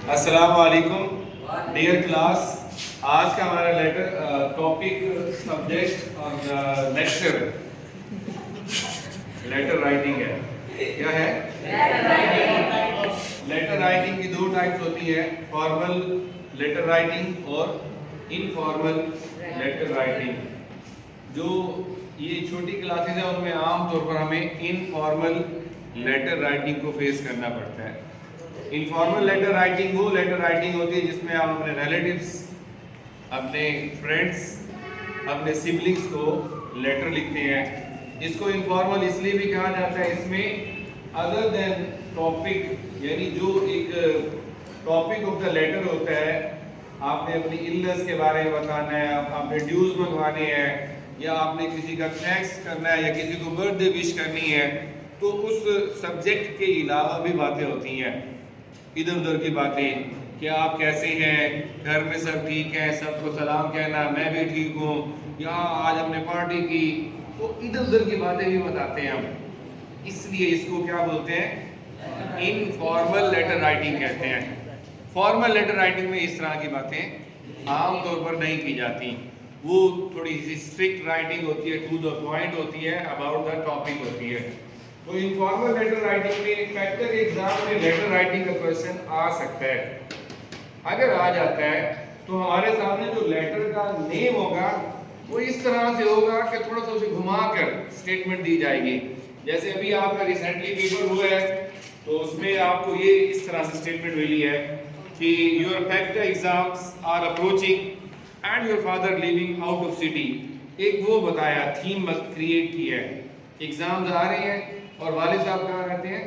अस्सलाम वालेकुम dear class. आज का हमारा टॉपिक सब्जेक्ट और लेक्चर लेटर राइटिंग है। क्या है? लेटर राइटिंग की दो टाइप्स होती है, फॉर्मल लेटर राइटिंग और इनफॉर्मल लेटर राइटिंग। जो ये छोटी क्लासेस हैं उनमें आमतौर पर हमें इनफॉर्मल लेटर राइटिंग को फेस करना पड़ता है। इनफॉर्मल लेटर राइटिंग वो लेटर राइटिंग होती है जिसमें आप अपने रिलेटिव्स, अपने फ्रेंड्स, अपने सिबलिंग्स को लेटर लिखते हैं। इसको इनफॉर्मल इसलिए भी कहा जाता है, इसमें अदर देन टॉपिक, यानी जो एक टॉपिक ऑफ द लेटर होता है, आपने अपनी इलनेस के बारे में बताना है, आपने ड्यूज मंगवाने हैं, या आपने किसी का थैंक्स करना है, या किसी को बर्थडे विश करनी है, तो उस सब्जेक्ट के अलावा भी बातें होती हैं, इधर उधर की बातें, कि आप कैसे हैं, घर में सब ठीक हैं, सबको सलाम कहना, मैं भी ठीक हूँ, यहाँ आज हमने पार्टी की, तो इधर उधर की बातें भी बताते हैं हम। इसलिए इसको क्या बोलते हैं? इनफॉर्मल लेटर राइटिंग कहते हैं। फॉर्मल लेटर राइटिंग में इस तरह की बातें आमतौर पर नहीं की जाती, वो थोड़ी सी स्ट्रिक्ट राइटिंग होती है, टू द पॉइंट होती है, अबाउट द टॉपिक होती है। तो इनफॉर्मल लेटर राइटिंग में फैक्टर एग्जाम में लेटर राइटिंग का क्वेश्चन आ सकता है। अगर आ जाता है तो हमारे सामने जो लेटर का नेम होगा वो इस तरह से होगा कि थोड़ा सा उसे घुमाकर स्टेटमेंट दी जाएगी। जैसे अभी आपका रिसेंटली पेपर हुआ है तो उसमें आपको ये इस तरह से स्टेटमेंट मिली है कि your factor exams are approaching and your father living out of city. एक वो बताया, थीम क्रिएट की है, एग्जाम्स आ रहे हैं और वालिद साहब कहाँ रहते हैं?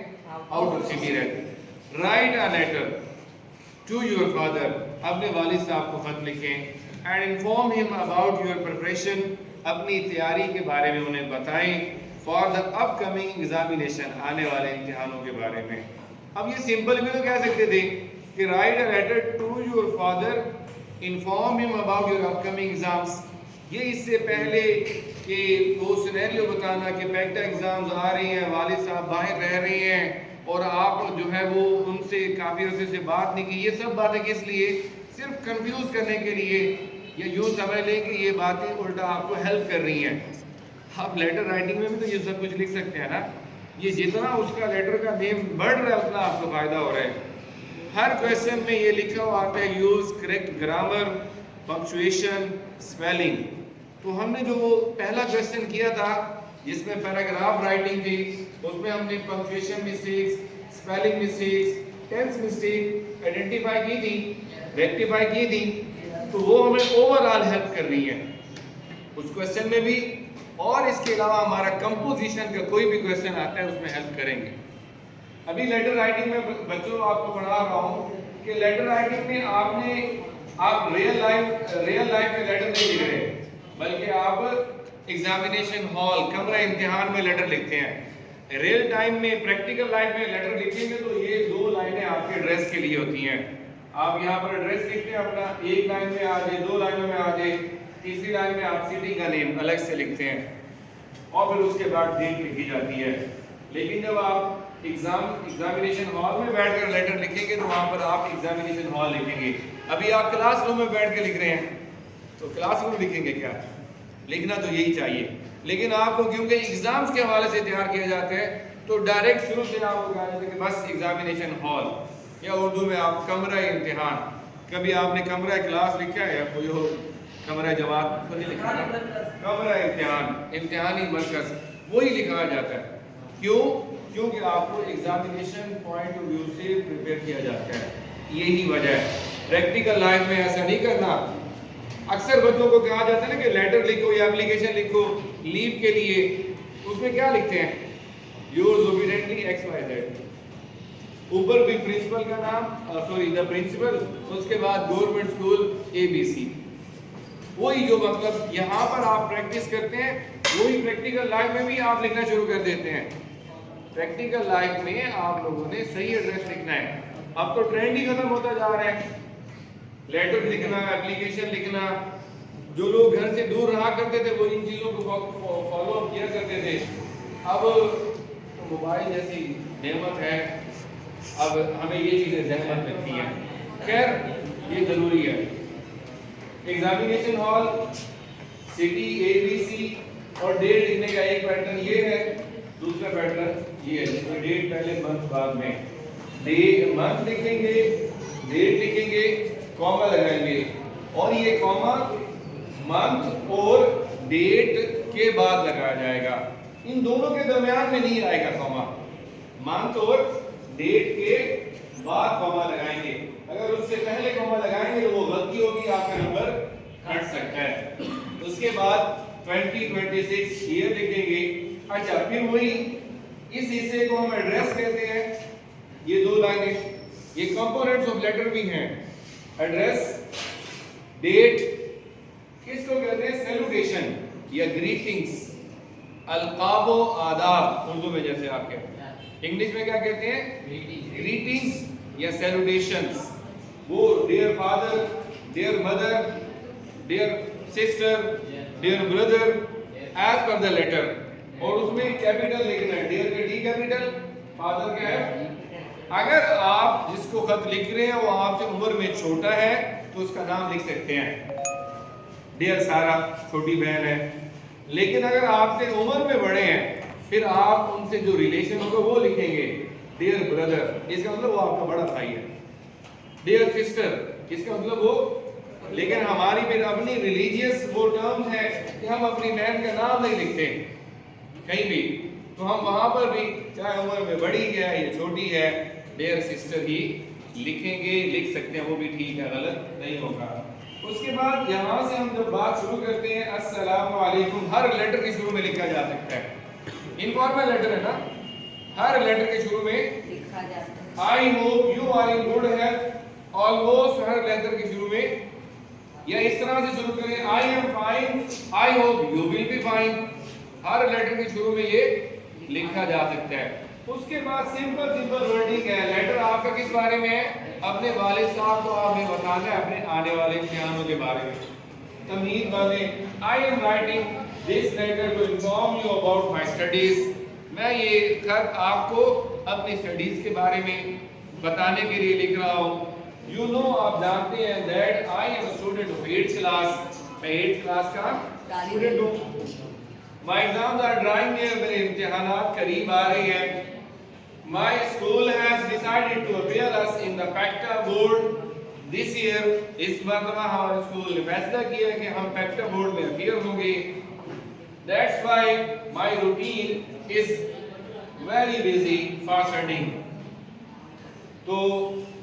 आउट ऑफ सिटी रहते हैं। Write a letter to your father, अपने वालिद साहब को खत लिखें, and inform him about your preparation, अपनी तैयारी के बारे में उन्हें बताएं, फॉर द अपकमिंग एग्जामिनेशन, आने वाले इम्तिहानों के बारे में। अब ये सिंपल भी तो कह सकते थे कि write a letter to your father, inform him about your upcoming exams. ये इससे पहले कि वो सिनेरियो बताना कि पैक्टा एग्जाम्स आ रही हैं, वालिद साहब बाहर रह रहे हैं और आप जो है वो उनसे काफ़ी अर्से से बात नहीं की, ये सब बातें किस लिए? सिर्फ कंफ्यूज करने के लिए, या यूँ समझ लें कि ये बातें उल्टा आपको हेल्प कर रही हैं। आप लेटर राइटिंग में भी तो ये सब कुछ लिख सकते हैं ना। ये जितना उसका लेटर का नेम बढ़ रहा है उतना आपको फ़ायदा हो रहा है। हर क्वेश्चन में ये लिखा हुआ आता है, use correct grammar, punctuation, spelling. तो हमने जो पहला क्वेश्चन किया था जिसमें पैराग्राफ राइटिंग थी, उसमें हमने punctuation mistakes, spelling mistakes, tense mistake identify की थी, रेक्टिफाई की थी, तो वो हमें ओवरऑल हेल्प कर रही है उस क्वेश्चन में भी। और इसके अलावा हमारा कंपोजिशन का कोई भी क्वेश्चन आता है उसमें हेल्प करेंगे। अभी लेटर राइटिंग में बच्चों आपको पढ़ा रहा हूँ कि लेटर राइटिंग में आप रियल लाइफ में लेटर नहीं लिख रहे, बल्कि आप एग्जामिनेशन हॉल, कमरा इम्तिहान में लेटर लिखते हैं। रियल टाइम में, प्रैक्टिकल लाइफ में लेटर लिखेंगे तो ये दो लाइनें आपके एड्रेस के लिए होती हैं। आप यहाँ पर एड्रेस लिखते हैं अपना, एक लाइन में आ जाए, दो लाइनों में आ जाए, तीसरी लाइन में आप सिटी का नेम अलग से लिखते हैं और फिर उसके बाद डेट लिखी जाती है। लेकिन जब आप एग्जामिनेशन हॉल में बैठकर लेटर लिखेंगे तो वहाँ पर आप एग्जामिनेशन हॉल लिखेंगे। अभी आप क्लासरूम में बैठ के लिख रहे हैं तो क्लासरूम लिखेंगे क्या? लिखना तो यही चाहिए। लेकिन आपको क्योंकि एग्जाम्स के हवाले से तैयार किया जाता है तो डायरेक्ट शुरू से आपको कहा जाता है कि बस एग्जामिनेशन हॉल, या उर्दू में आप कमरा इम्तिहान। कभी आपने कमरा क्लास लिखा है या कोई हो कमरा जमात तो नहीं लिखा है, कमरा इम्तिहान, इम्तिहानी मरकज, वही लिखा जाता है। क्यों? क्योंकि आपको एग्जामिनेशन पॉइंट ऑफ व्यू से प्रिपेयर किया जाता है, यही वजह है। प्रैक्टिकल लाइफ में ऐसा नहीं करना। अक्सर बच्चों को कहा जाता है ना कि लेटर लिखो या एप्लीकेशन लिखो लीव के लिए, उसमें क्या लिखते हैं? योर्स ओबीडिएंटली XYZ, ऊपर भी प्रिंसिपल का नाम, सॉरी द प्रिंसिपल, उसके बाद गवर्नमेंट स्कूल ABC। वही जो मतलब यहाँ पर आप प्रैक्टिस करते हैं वही प्रैक्टिकल लाइफ में भी आप लिखना शुरू कर देते हैं। प्रैक्टिकल लाइफ में आप लोगों ने सही एड्रेस लिखना है। अब तो ट्रेंड ही खत्म होता जा रहा है, लेटर लिखना, एप्लीकेशन लिखना। जो लोग घर से दूर रहा करते थे वो इन चीज़ों को फॉलो अप किया करते थे। अब तो मोबाइल जैसी नेमत है, अब हमें ये चीज़ें जहमत लगती हैं। खैर ये जरूरी है। एग्जामिनेशन हॉल, सिटी, ABC और डेट लिखने का एक पैटर्न ये है, दूसरा पैटर्न ये है जिसमें डेट पहले मंथ बाद में। डेट मंथ लिखेंगे, डेट लिखेंगे, कॉमा लगाएंगे और ये कॉमा मंथ और डेट के बाद लगाया जाएगा। इन दोनों के दरमियान में नहीं आएगा कॉमा, मंथ और डेट के बाद कॉमा लगाएंगे। अगर उससे पहले कॉमा लगाएंगे तो वो गलती होगी, आपका नंबर कट सकता है। उसके बाद 2026 ईयर लिखेंगे। अच्छा, फिर वही इस हिस्से को हम एड्रेस कहते हैं। ये दो लाइनें, ये कंपोनेंट्स ऑफ लेटर भी हैं। एड्रेस, डेट, किसको कहते हैं? सैल्यूटेशन या ग्रीटिंग्स, अलकाबो आदाब उर्दू में जैसे आप कहते हैं। इंग्लिश में क्या कहते हैं? ग्रीटिंग्स या सैल्यूटेशंस। वो dear father, dear mother, dear sister, dear brother, as per the letter. और उसमें कैपिटल लिखना है, डियर का डी कैपिटल, फादर का है। अगर आप जिसको खत लिख रहे हैं वो आपसे उम्र में छोटा है तो उसका नाम लिख सकते हैं, डियर सारा, छोटी बहन है। लेकिन अगर आपसे उम्र में बड़े हैं फिर आप उनसे जो रिलेशन होगा वो लिखेंगे, डियर ब्रदर, इसका मतलब वो आपका बड़ा भाई है। डियर सिस्टर, इसका मतलब वो। लेकिन हमारी फिर अपनी रिलीजियस वो टर्म्स है कि हम अपनी बहन का नाम नहीं लिखते कहीं भी, तो हम वहां पर भी चाहे उम्र में बड़ी है या छोटी है डियर सिस्टर ही लिखेंगे, लिख सकते हैं, वो भी ठीक है, गलत नहीं होगा। उसके बाद यहाँ से हम जब बात शुरू करते हैं अस्सलाम वालेकुम, हर लेटर के शुरू में लिखा जा सकता है। इनफॉर्मल लेटर है ना, हर लेटर के शुरू में लिखा जा सकता है। I hope you are in good health, almost हर लेटर के शुरू में, या इस तरह से शुरू करें, I am fine, I hope you will be fine, हर लेटर के शुरू में ये लिखा जा सकता है। उसके बाद सिंपल वर्डिंग है। लेटर आपका किस बारे में है? अपने वालिद साहब को आपने बताना है अपने आने वाले इम्तिहानों के बारे में। तमहीद बातें, I am writing this letter to inform you about my studies, मैं ये खत आपको अपनी स्टडीज के बारे में बताने के लिए लिख रहा हूँ। यू नो, आप जानते हैं, that I am a student of 8th class, मैं 8th क्लास का स्टूडेंट हूँ। My exams are drawing near, मेरे इम्तिहानात करीब आ रहे हैं। My school has decided to appear us in the PECTA board this year, इस मरतबा हमारे स्कूल ने फैसला किया है कि हम पैक्टा बोर्ड में अपीयर होंगे। That's why my routine is very busy for studying, तो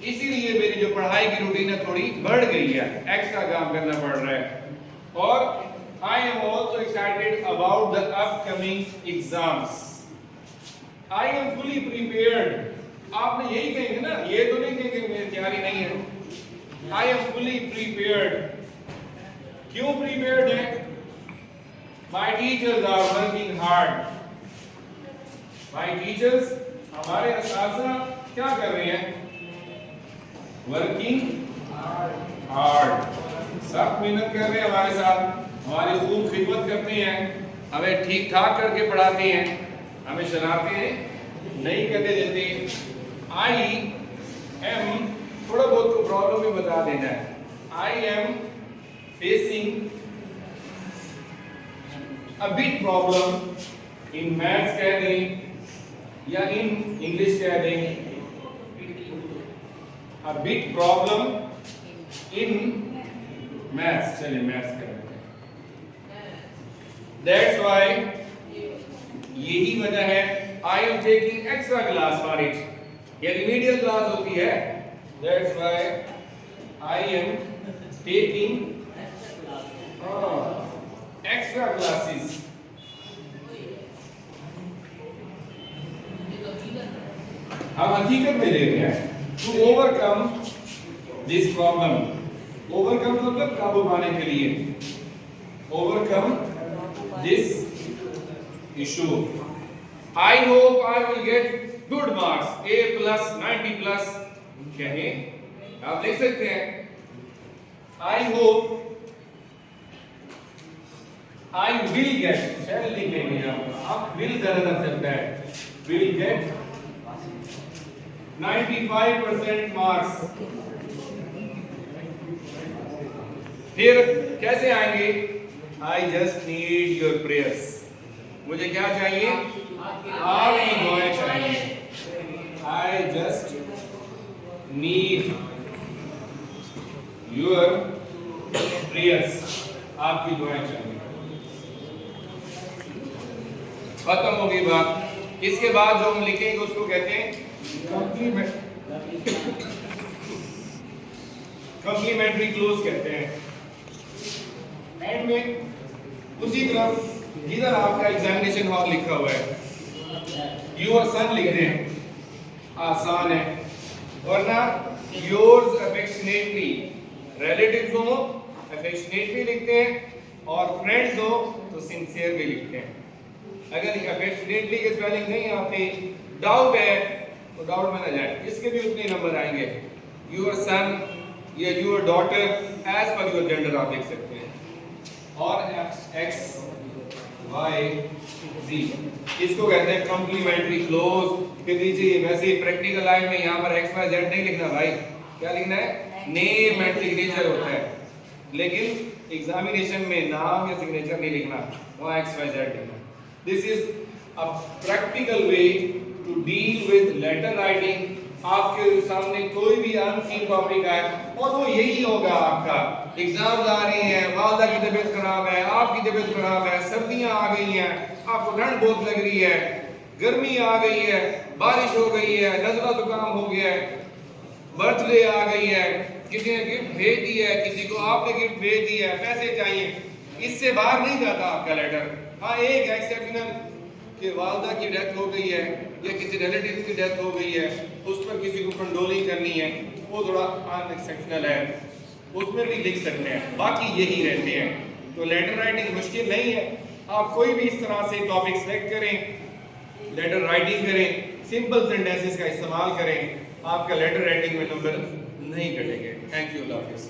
इसीलिए मेरी जो पढ़ाई की रूटीन है थोड़ी बढ़ गई है, एक्स्ट्रा काम करना पड़ रहा है। और I am also excited about the upcoming exams. I am fully prepared. आपने यही कहेंगे ना, ये तो नहीं कहेंगे मेरी तैयारी नहीं है। I am fully prepared. क्यों prepared है? My teachers are working hard. My teachers, हमारे असातिज़ा क्या कर रहे हैं? Working hard. सब मेहनत कर रहे हैं हमारे साथ, हमारी खूब खिदमत करते हैं, हमें ठीक ठाक करके पढ़ाते हैं, हमें शरारतें नहीं करने देते। आई एम, थोड़ा बहुत को प्रॉब्लम भी बता देना है। I am facing a big problem in maths कह दें या इन इंग्लिश कह दें, a big problem in maths, चलिए मैथ्स कह दें। That's why, यही वजह है, I am taking extra class for it, ये रिमीडियल क्लास होती है। That's why I am taking extra classes. हम हकीकत में ले रहे हैं to overcome this problem. Overcome मतलब काबू पाने के लिए, overcome this issue. I hope I will get good marks, A plus 90 plus, कहें आप लिख सकते हैं। I hope I will get, shall लिखेंगे आप will ज्यादा लग सकता है, will get 95% marks फिर कैसे आएंगे? I just need your prayers. मुझे क्या चाहिए? आपकी दुआएं चाहिए। I just need your prayers. आपकी दुआएं चाहिए। खत्म हो गई बात। इसके बाद जो हम लिखेंगे उसको कहते हैं कॉम्प्लीमेंट्री क्लोज कहते हैं। एंड में उसी तरह जिधर आपका एग्जामिनेशन हॉल लिखा हुआ है योर सन लिख दें, आसान है। वरना योर्स अफेक्शनेटली, रिलेटिव्स हो अफेक्शनेटली लिखते हैं और फ्रेंड्स हो तो सिंसियरली लिखते हैं। अगर अफेक्शनेटली के स्पेलिंग नहीं आते, डाउट है तो डाउट में ना जाए, इसके भी उतने नंबर आएंगे। योर सन या your daughter as per your gender आप लिख सकते हैं। और एक्स वाई जी, इसको कहते हैं कॉम्प्लीमेंट्री क्लोज। फिर नीचे वैसे ही प्रैक्टिकल लाइन में यहाँ पर एक्स वाई जेड नहीं लिखना भाई, क्या लिखना है? नेम एंड सिग्नेचर होता है। लेकिन एग्जामिनेशन में नाम या सिग्नेचर नहीं लिखना, वहाँ एक्स वाई जेड लिखना। This is a practical way to deal with letter writing। आपके सामने कोई भी अनसीन टॉपिक आए और वो यही होगा आपका। एग्जाम्स आ रही हैं, वालदा की तबीयत खराब है, आपकी तबीयत खराब है, सर्दियां आ गई हैं, आपको ठंड बहुत लग रही है, गर्मी आ गई है, बारिश हो गई है, नज़ला जुकाम हो गया है, बर्थडे आ गई है, किसी ने गिफ्ट भेज दी है, किसी को आपने गिफ्ट भेज दी है, पैसे चाहिए, इससे बाहर नहीं जाता आपका लेटर। हाँ, एक एक्सेप्शनल कि वालदा की डेथ हो गई है या किसी रिलेटिव की डेथ हो गई है, उस पर किसी को कंडोलिंग करनी है, वो थोड़ा अनएक्सेप्शनल है, उसमें भी लिख सकते हैं। बाकी यही रहते हैं। तो लेटर राइटिंग मुश्किल नहीं है। आप कोई भी इस तरह से टॉपिक सेलेक्ट करें, लेटर राइटिंग करें, सिंपल सेंटेंसेस का इस्तेमाल करें, आपका लेटर राइटिंग में नंबर नहीं कटेंगे। थैंक यू, अल्लाह हाफिज़।